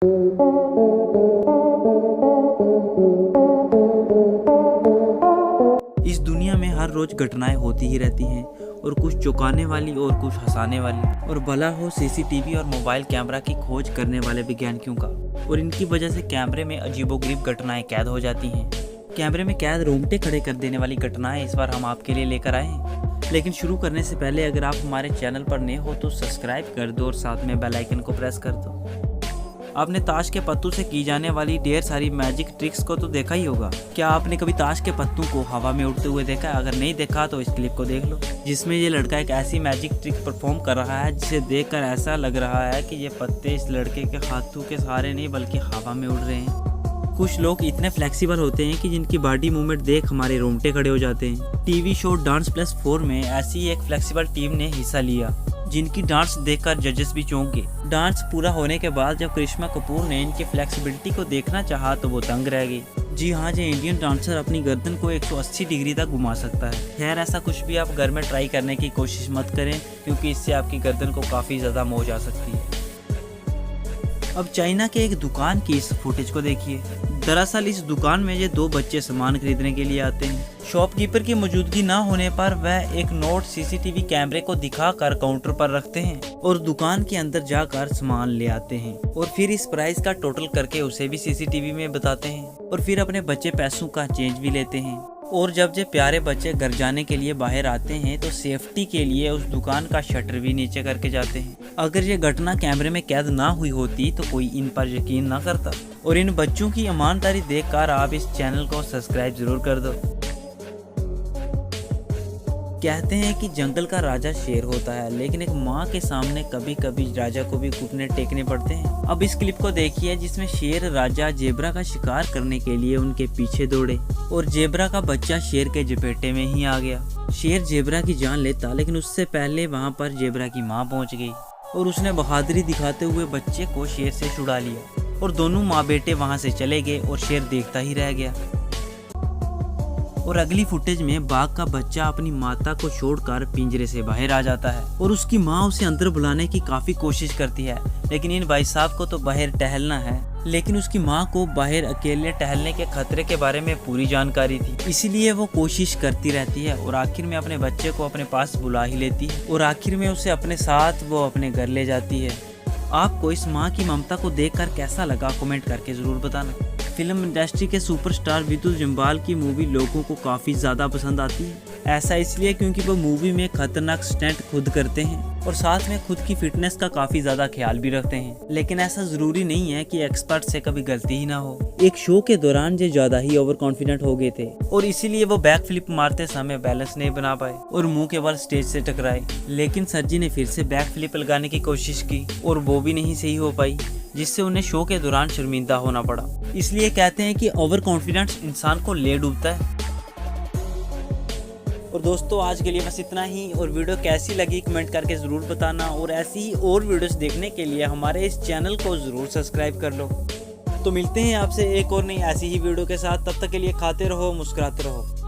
इस दुनिया में हर रोज घटनाएं होती ही रहती हैं, और कुछ चौंकाने वाली और कुछ हंसाने वाली। और भला हो सीसीटीवी और मोबाइल कैमरा की खोज करने वाले वैज्ञानिकों का, और इनकी वजह से कैमरे में अजीबोगरीब घटनाएं कैद हो जाती हैं। कैमरे में कैद रोंगटे खड़े कर देने वाली घटनाएं इस बार हम आपके लिए लेकर आए हैं। लेकिन शुरू करने से पहले अगर आप हमारे चैनल पर नए हो तो सब्सक्राइब कर दो और साथ में बेल आइकन को प्रेस कर दो। आपने ताश के पत्तों से की जाने वाली ढेर सारी मैजिक ट्रिक्स को तो देखा ही होगा। क्या आपने कभी ताश के पत्तों को हवा में उड़ते हुए देखा है? अगर नहीं देखा तो इस क्लिप को देख लो, जिसमें ये लड़का एक ऐसी मैजिक ट्रिक परफॉर्म कर रहा है जिसे देखकर ऐसा लग रहा है कि ये पत्ते इस लड़के के हाथों के सहारे नहीं बल्कि हवा में उड़ रहे हैं। कुछ लोग इतने फ्लेक्सिबल होते हैं कि जिनकी बॉडी मूवमेंट देख हमारे रोंगटे खड़े हो जाते हैं। टीवी शो डांस प्लस 4 में ऐसी ही एक फ्लेक्सिबल टीम ने हिस्सा लिया, जिनकी डांस देखकर जजेस भी चौंक गए। डांस पूरा होने के बाद जब करिश्मा कपूर ने इनकी फ्लेक्सिबिलिटी को देखना चाहा तो वो दंग रह गई। जी हाँ, जो इंडियन डांसर अपनी गर्दन को 180 डिग्री तक घुमा सकता है। खैर, ऐसा कुछ भी आप घर में ट्राई करने की कोशिश मत करें, क्योंकि इससे आपकी गर्दन को काफ़ी ज़्यादा मौज आ सकती है। अब चाइना के एक दुकान की इस फुटेज को देखिए। दरअसल इस दुकान में ये दो बच्चे सामान खरीदने के लिए आते हैं। शॉपकीपर की मौजूदगी ना होने पर वह एक नोट सीसीटीवी कैमरे को दिखाकर काउंटर पर रखते हैं और दुकान के अंदर जाकर सामान ले आते हैं, और फिर इस प्राइस का टोटल करके उसे भी सीसीटीवी में बताते हैं, और फिर अपने बच्चे पैसों का चेंज भी लेते हैं। और जब ये प्यारे बच्चे घर जाने के लिए बाहर आते हैं तो सेफ्टी के लिए उस दुकान का शटर भी नीचे करके जाते हैं। अगर ये घटना कैमरे में कैद ना हुई होती तो कोई इन पर यकीन ना करता। और इन बच्चों की ईमानदारी देखकर आप इस चैनल को सब्सक्राइब जरूर कर दो। कहते हैं कि जंगल का राजा शेर होता है, लेकिन एक माँ के सामने कभी कभी राजा को भी घुटने टेकने पड़ते हैं। अब इस क्लिप को देखिए, जिसमें शेर राजा जेब्रा का शिकार करने के लिए उनके पीछे दौड़े और जेब्रा का बच्चा शेर के जपेटे में ही आ गया। शेर जेब्रा की जान लेता, लेकिन उससे पहले वहाँ पर जेब्रा की माँ पहुँच गई और उसने बहादुरी दिखाते हुए बच्चे को शेर से छुड़ा लिया, और दोनों माँ बेटे वहाँ से चले गए और शेर देखता ही रह गया। और अगली फुटेज में बाघ का बच्चा अपनी माता को छोड़कर पिंजरे से बाहर आ जाता है, और उसकी माँ उसे अंदर बुलाने की काफी कोशिश करती है, लेकिन इन भाई साहब को तो बाहर टहलना है। लेकिन उसकी माँ को बाहर अकेले टहलने के खतरे के बारे में पूरी जानकारी थी, इसीलिए वो कोशिश करती रहती है और आखिर में अपने बच्चे को अपने पास बुला ही लेती है, और आखिर में उसे अपने साथ वो अपने घर ले जाती है। आपको इस माँ की ममता को देखकर कैसा लगा, कमेंट करके जरूर बताना। फिल्म इंडस्ट्री के सुपरस्टार विदुल जम्बाल की मूवी लोगों को काफ़ी ज़्यादा पसंद आती है। ऐसा इसलिए क्योंकि वो मूवी में खतरनाक स्टंट खुद करते हैं और साथ में खुद की फिटनेस का काफ़ी ज़्यादा ख्याल भी रखते हैं। लेकिन ऐसा ज़रूरी नहीं है कि एक्सपर्ट से कभी गलती ही ना हो। एक शो के दौरान ये ज़्यादा ही ओवर कॉन्फिडेंट हो गए थे और इसीलिए वो बैक फ्लिप मारते समय बैलेंस नहीं बना पाए और मुंह के बल स्टेज से टकराए। लेकिन सर जी ने फिर से बैक फ्लिप लगाने की कोशिश की और वो भी नहीं सही हो पाई, जिससे उन्हें शो के दौरान शर्मिंदा होना पड़ा। इसलिए कहते हैं कि ओवर कॉन्फिडेंस इंसान को ले डूबता है। और दोस्तों, आज के लिए बस इतना ही, और वीडियो कैसी लगी कमेंट करके ज़रूर बताना, और ऐसी ही और वीडियोस देखने के लिए हमारे इस चैनल को ज़रूर सब्सक्राइब कर लो। तो मिलते हैं आपसे एक और नई ऐसी ही वीडियो के साथ। तब तक के लिए खाते रहो, मुस्कुराते रहो।